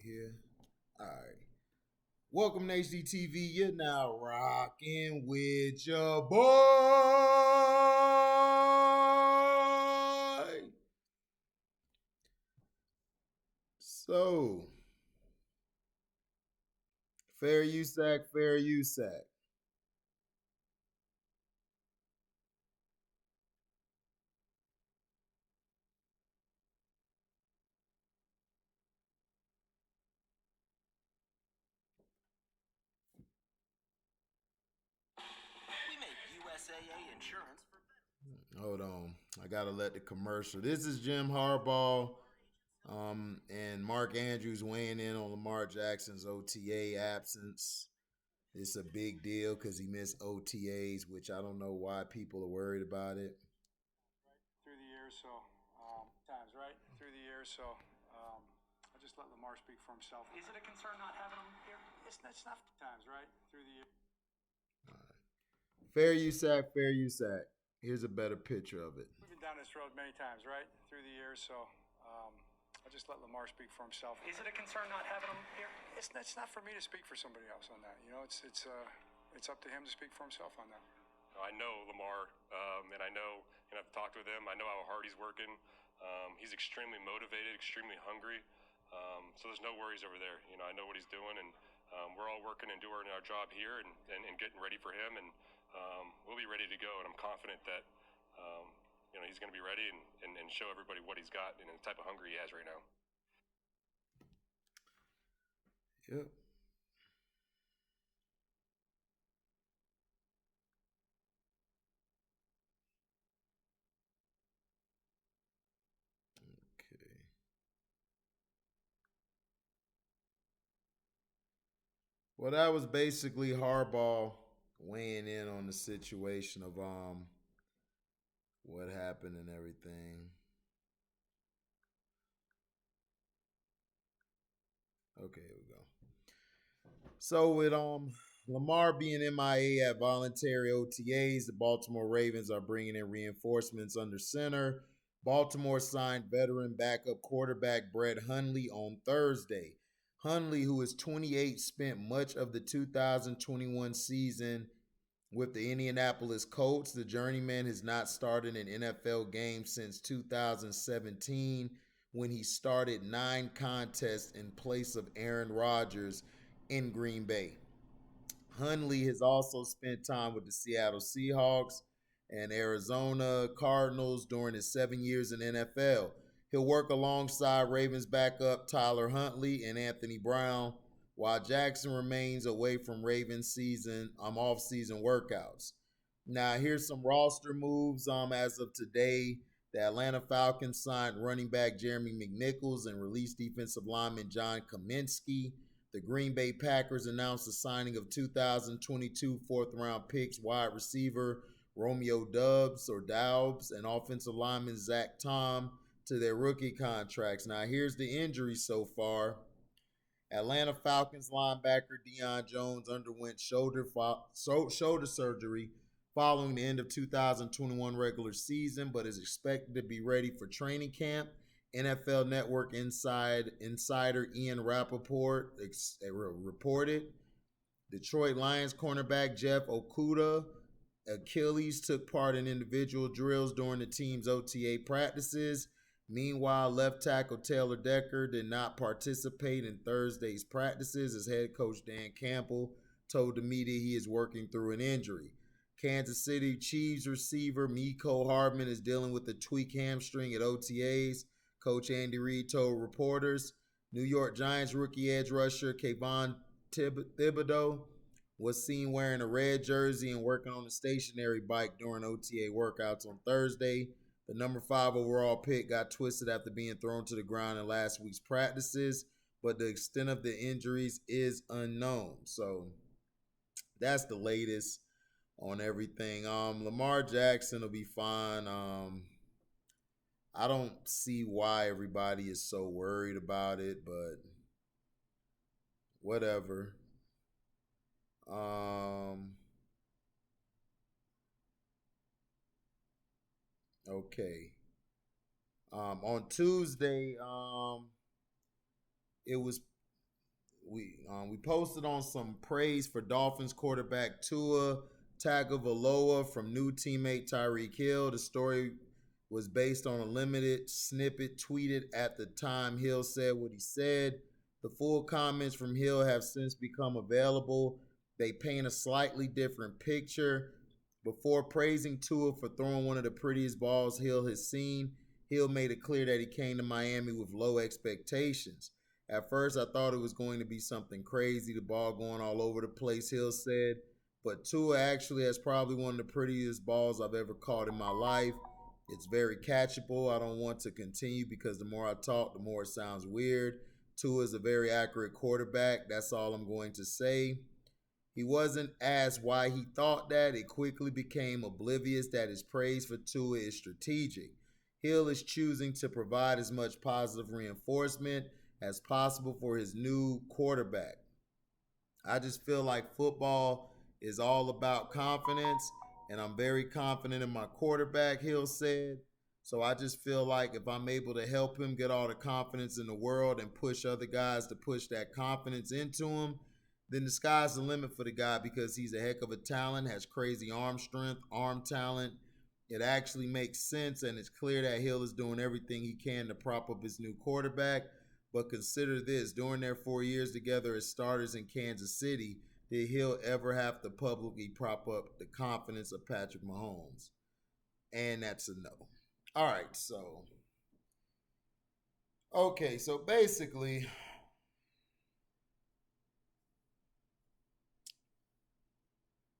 here. All right. Welcome to HDTV. You're now rocking with your boy. So, fair USAC, fair USAC. We make USAA insurance for Hold on. I got to let the commercial. This is Jim Harbaugh and Mark Andrews weighing in on Lamar Jackson's OTA absence. It's a big deal because he missed OTAs, which I don't know why people are worried about it. Through the years, so times right through the years, so I'll just let Lamar speak for himself. Is it a concern not having him here? It's not times right through the years. Fair USAC, fair USAC. Here's a better picture of it. We've been down this road many times, right through the years, so I'll just let Lamar speak for himself. Is it a concern not having him here? It's not for me to speak for somebody else on that. You know, it's up to him to speak for himself on that. I know Lamar, and I know, and I've talked with him. I know how hard he's working. He's extremely motivated, extremely hungry. So there's no worries over there. You know, I know what he's doing, and we're all working and doing our job here and getting ready for him. And we'll be ready to go. And I'm confident that he's going to be ready and show everybody what he's got and the type of hunger he has right now. Yep. Okay. Well, that was basically Harbaugh weighing in on the situation of what happened and everything. Okay, here we go. So with Lamar being MIA at voluntary OTAs, the Baltimore Ravens are bringing in reinforcements under center. Baltimore signed veteran backup quarterback Brett Hundley on Thursday. Hundley, who is 28, spent much of the 2021 season with the Indianapolis Colts. The journeyman has not started an NFL game since 2017 when he started 9 contests in place of Aaron Rodgers in Green Bay. Hundley has also spent time with the Seattle Seahawks and Arizona Cardinals during his 7 years in NFL. He'll work alongside Ravens backup Tyler Huntley and Anthony Brown while Jackson remains away from Ravens off-season workouts. Now, here's some roster moves as of today. The Atlanta Falcons signed running back Jeremy McNichols and released defensive lineman John Kaminsky. The Green Bay Packers announced the signing of 2022 fourth-round picks wide receiver Romeo Doubs and offensive lineman Zach Tom to their rookie contracts. Now, here's the injuries so far. Atlanta Falcons linebacker Deion Jones underwent shoulder surgery following the end of 2021 regular season, but is expected to be ready for training camp. NFL Network insider Ian Rappaport reported. Detroit Lions cornerback Jeff Okudah Achilles took part in individual drills during the team's OTA practices. Meanwhile, left tackle Taylor Decker did not participate in Thursday's practices as head coach Dan Campbell told the media he is working through an injury. Kansas City Chiefs receiver Mecole Hardman is dealing with a tweaked hamstring at OTAs. Coach Andy Reid told reporters. New York Giants rookie edge rusher Kayvon Thibodeau was seen wearing a red jersey and working on a stationary bike during OTA workouts on Thursday. The number 5 overall pick got twisted after being thrown to the ground in last week's practices, but the extent of the injuries is unknown. So that's the latest on everything. Lamar Jackson will be fine. I don't see why everybody is so worried about it, but whatever. Okay. On Tuesday, it was we posted on some praise for Dolphins quarterback Tua Tagovailoa from new teammate Tyreek Hill. The story was based on a limited snippet tweeted at the time Hill said what he said. The full comments from Hill have since become available. They paint a slightly different picture. Before praising Tua for throwing one of the prettiest balls Hill has seen, Hill made it clear that he came to Miami with low expectations. At first, I thought it was going to be something crazy, the ball going all over the place, Hill said. But Tua actually has probably one of the prettiest balls I've ever caught in my life. It's very catchable. I don't want to continue because the more I talk, the more it sounds weird. Tua is a very accurate quarterback. That's all I'm going to say. He wasn't asked why he thought that. It quickly became oblivious that his praise for Tua is strategic. Hill is choosing to provide as much positive reinforcement as possible for his new quarterback. I just feel like football is all about confidence, and I'm very confident in my quarterback, Hill said. So I just feel like if I'm able to help him get all the confidence in the world and push other guys to push that confidence into him, then the sky's the limit for the guy because he's a heck of a talent, has crazy arm strength, arm talent. It actually makes sense, and it's clear that Hill is doing everything he can to prop up his new quarterback. But consider this, during their 4 years together as starters in Kansas City, did Hill ever have to publicly prop up the confidence of Patrick Mahomes? And that's a no. All right, so basically,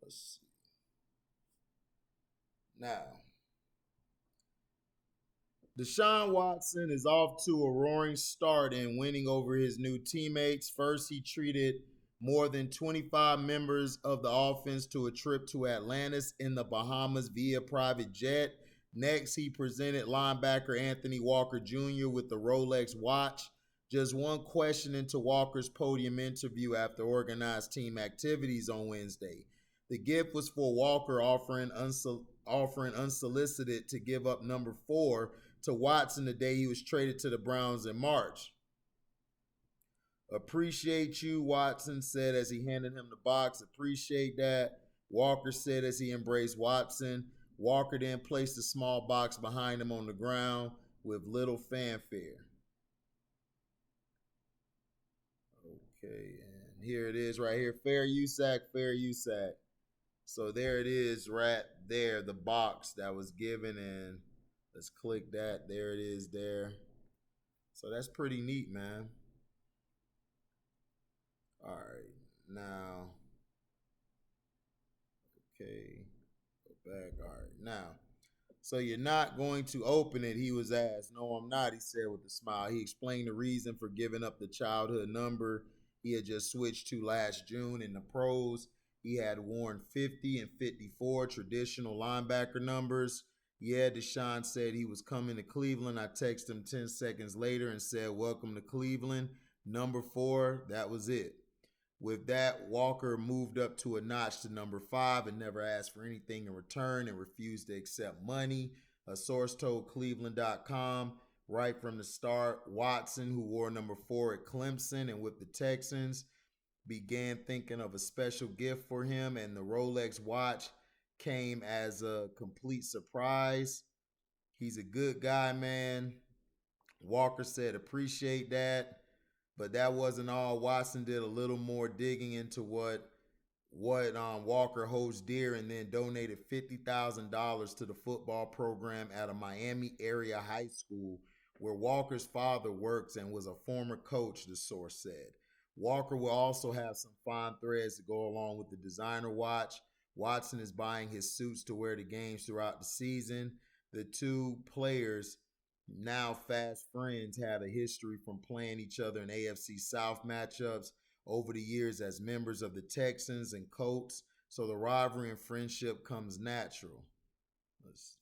let's see. Now, Deshaun Watson is off to a roaring start in winning over his new teammates. First, he treated more than 25 members of the offense to a trip to Atlantis in the Bahamas via private jet. Next, he presented linebacker Anthony Walker Jr. with the Rolex watch. Just one question into Walker's podium interview after organized team activities on Wednesday. The gift was for Walker offering unsolicited to give up number 4 to Watson the day he was traded to the Browns in March. Appreciate you, Watson said as he handed him the box. Appreciate that, Walker said as he embraced Watson. Walker then placed a small box behind him on the ground with little fanfare. Okay, and here it is right here. Fair USAC, fair USAC. So there it is right there, the box that was given, and let's click that. There it is there. So that's pretty neat, man. All right, now, okay, go back. All right, now, so you're not going to open it, he was asked. No, I'm not, he said with a smile. He explained the reason for giving up the childhood number he had just switched to last June in the pros. He had worn 50 and 54 traditional linebacker numbers. Yeah, Deshaun said he was coming to Cleveland. I texted him 10 seconds later and said, welcome to Cleveland. Number 4, that was it. With that, Walker moved up to a notch to number 5 and never asked for anything in return and refused to accept money. A source told Cleveland.com right from the start, Watson, who wore number 4 at Clemson and with the Texans, began thinking of a special gift for him, and the Rolex watch came as a complete surprise. He's a good guy, man. Walker said, appreciate that. But that wasn't all. Watson did a little more digging into what Walker holds dear and then donated $50,000 to the football program at a Miami area high school where Walker's father works and was a former coach, the source said. Walker will also have some fine threads to go along with the designer watch. Watson is buying his suits to wear to games throughout the season. The two players, now fast friends, had a history from playing each other in AFC South matchups over the years as members of the Texans and Colts, so the rivalry and friendship comes natural. Let's see.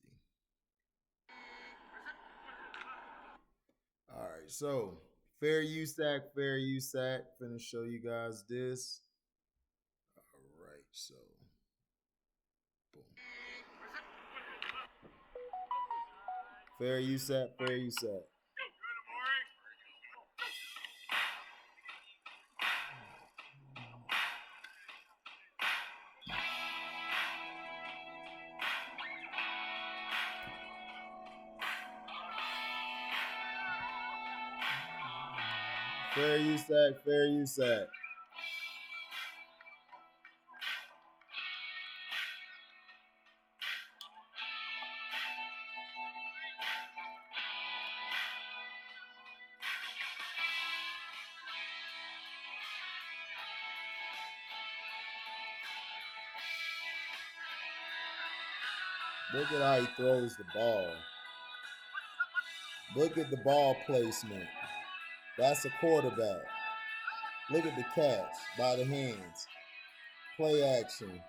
All right, so fair USAC, fair USAC. Finna show you guys this. All right, so boom. Fair USAC, fair USAC. Fair use sack. Fair use sack. Look at how he throws the ball. Look at the ball placement. That's a quarterback. Look at the catch by the hands. Play action.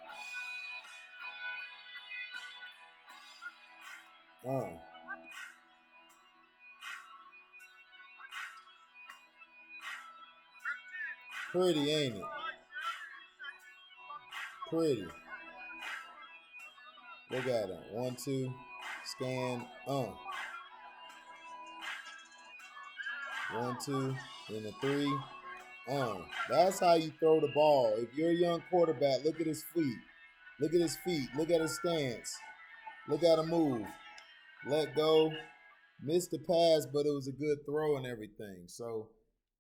Pretty, ain't it? Pretty. Look at him. 1, 2, scan. 1, 2, then a 3. That's how you throw the ball. If you're a young quarterback, look at his feet. Look at his feet. Look at his stance. Look at him move. Let go. Missed the pass, but it was a good throw and everything. So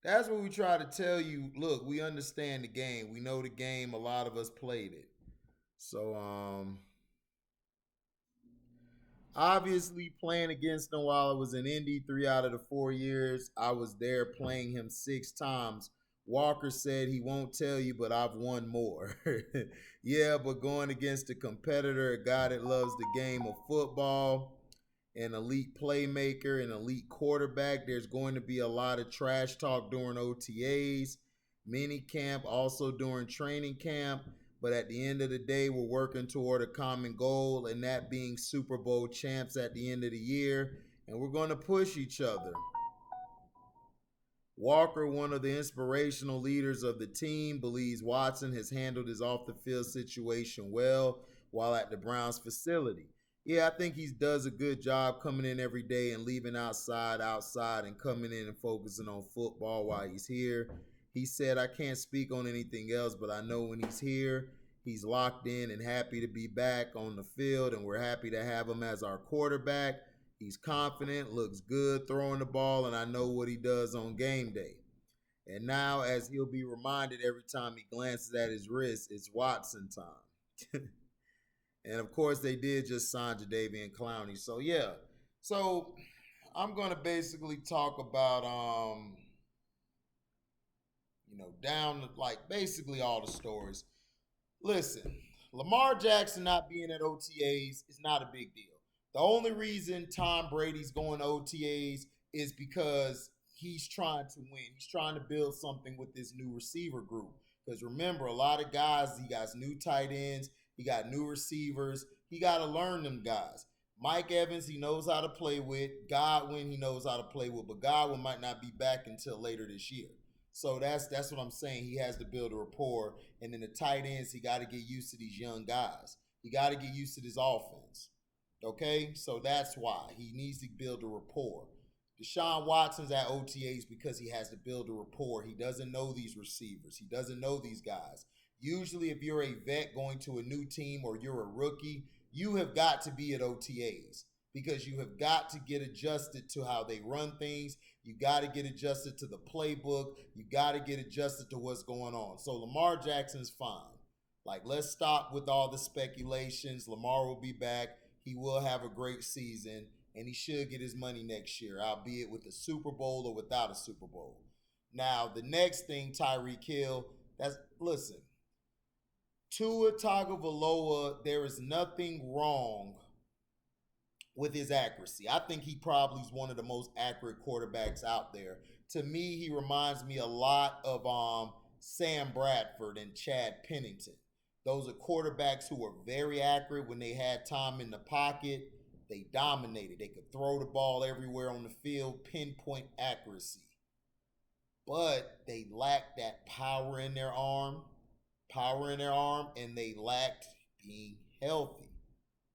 that's what we try to tell you. Look, we understand the game. We know the game. A lot of us played it. So, obviously playing against him while I was in Indy 3 out of the 4 years, I was there playing him 6 times. Walker said he won't tell you, but I've won more. Yeah, but going against a competitor, a guy that loves the game of football, an elite playmaker, an elite quarterback, there's going to be a lot of trash talk during OTAs, mini camp, also during training camp. But at the end of the day, we're working toward a common goal, and that being Super Bowl champs at the end of the year. And we're going to push each other. Walker, one of the inspirational leaders of the team, believes Watson has handled his off the field situation well while at the Browns facility. Yeah, I think he does a good job coming in every day and leaving outside, and coming in and focusing on football while he's here. He said, I can't speak on anything else, but I know when he's here, he's locked in and happy to be back on the field, and we're happy to have him as our quarterback. He's confident, looks good throwing the ball, and I know what he does on game day. And now, as he'll be reminded every time he glances at his wrist, it's Watson time. And of course, they did just sign Jadeveon Clowney. So yeah. So I'm gonna basically talk about down like basically all the stories. Listen, Lamar Jackson not being at OTAs is not a big deal. The only reason Tom Brady's going to OTAs is because he's trying to win. He's trying to build something with this new receiver group. Because remember, a lot of guys, he got new tight ends, he got new receivers. He got to learn them guys. Mike Evans, he knows how to play with. Godwin, he knows how to play with. But Godwin might not be back until later this year. So that's what I'm saying. He has to build a rapport. And then the tight ends, he got to get used to these young guys. He got to get used to this offense. Okay? So that's why. He needs to build a rapport. Deshaun Watson's at OTAs because he has to build a rapport. He doesn't know these receivers. He doesn't know these guys. Usually, if you're a vet going to a new team or you're a rookie, you have got to be at OTAs because you have got to get adjusted to how they run things. You got to get adjusted to the playbook. You got to get adjusted to what's going on. So Lamar Jackson's fine. Like, let's stop with all the speculations. Lamar will be back. He will have a great season, and he should get his money next year, albeit with a Super Bowl or without a Super Bowl. Now, the next thing, Tyreekhill, listen, Tua Tagovailoa, there is nothing wrong with his accuracy. I think he probably is one of the most accurate quarterbacks out there. To me, he reminds me a lot of Sam Bradford and Chad Pennington. Those are quarterbacks who were very accurate when they had time in the pocket. They dominated. They could throw the ball everywhere on the field, pinpoint accuracy. But they lacked that power in their arm, and they lacked being healthy.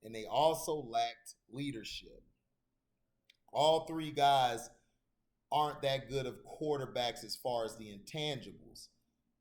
And they also lacked leadership. All three guys aren't that good of quarterbacks as far as the intangibles.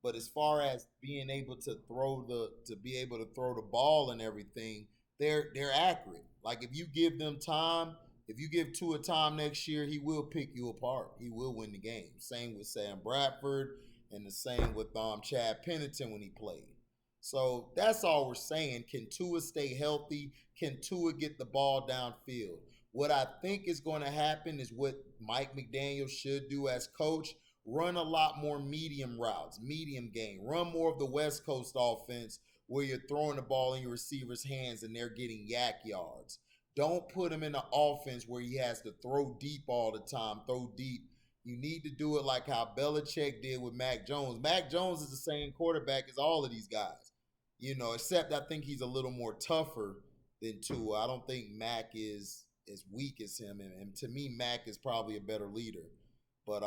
But as far as being able to throw the ball and everything, they're accurate. Like if you give them time, if you give Tua time next year, he will pick you apart. He will win the game. Same with Sam Bradford, and the same with Chad Pennington when he played. So that's all we're saying. Can Tua stay healthy? Can Tua get the ball downfield? What I think is going to happen is what Mike McDaniel should do as coach. Run a lot more medium routes, medium game. Run more of the West Coast offense where you're throwing the ball in your receiver's hands and they're getting yak yards. Don't put him in an offense where he has to throw deep all the time, throw deep. You need to do it like how Belichick did with Mac Jones. Mac Jones is the same quarterback as all of these guys, except I think he's a little more tougher than Tua. I don't think Mac is as weak as him, and to me, Mac is probably a better leader. But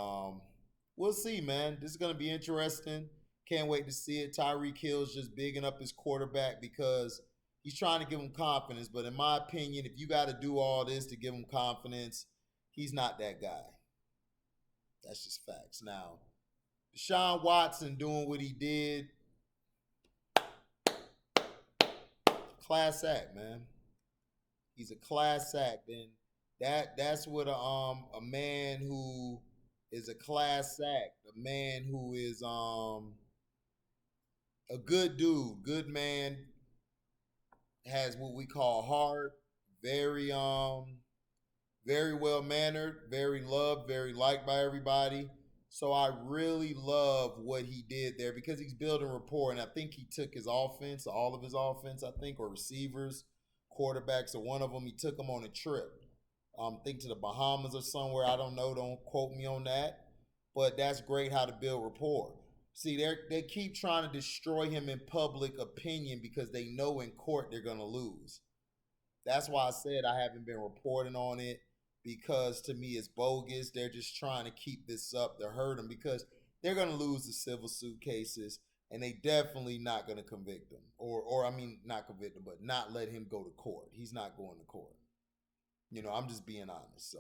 we'll see, man. This is going to be interesting. Can't wait to see it. Tyreek Hill is just bigging up his quarterback because he's trying to give him confidence. But in my opinion, if you got to do all this to give him confidence, he's not that guy. That's just facts. Now, Deshaun Watson doing what he did, class act, man. He's a class act, and that's what a man who is a class act, a man who is a good dude, good man, has what we call heart, very very well mannered, very loved, very liked by everybody. So I really love what he did there because he's building rapport, and I think he took his offense, all of his offense, I think, or receivers, quarterbacks, or one of them. He took them on a trip. I think to the Bahamas or somewhere. I don't know. Don't quote me on that. But that's great how to build rapport. See, they keep trying to destroy him in public opinion because they know in court they're going to lose. That's why I said I haven't been reporting on it because to me it's bogus. They're just trying to keep this up to hurt him because they're going to lose the civil suit cases and they definitely not going to convict him. Or I mean, not convict him, but not let him go to court. He's not going to court. I'm just being honest. So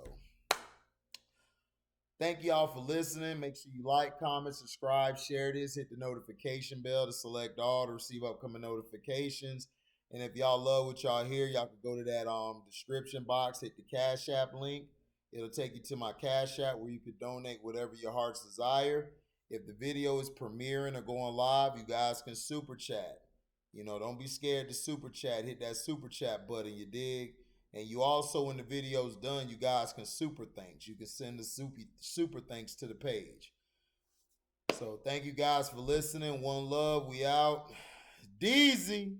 thank y'all for listening. Make sure you like, comment, subscribe, share this, hit the notification bell to select all to receive upcoming notifications. And if y'all love what y'all hear, y'all can go to that description box, hit the Cash App link. It'll take you to my Cash App where you can donate whatever your heart's desire. If the video is premiering or going live, you guys can super chat. Don't be scared to super chat. Hit that super chat button, you dig? And you also, when the video's done, you guys can super thanks. You can send the super thanks to the page. So thank you guys for listening. One love. We out. Deezy.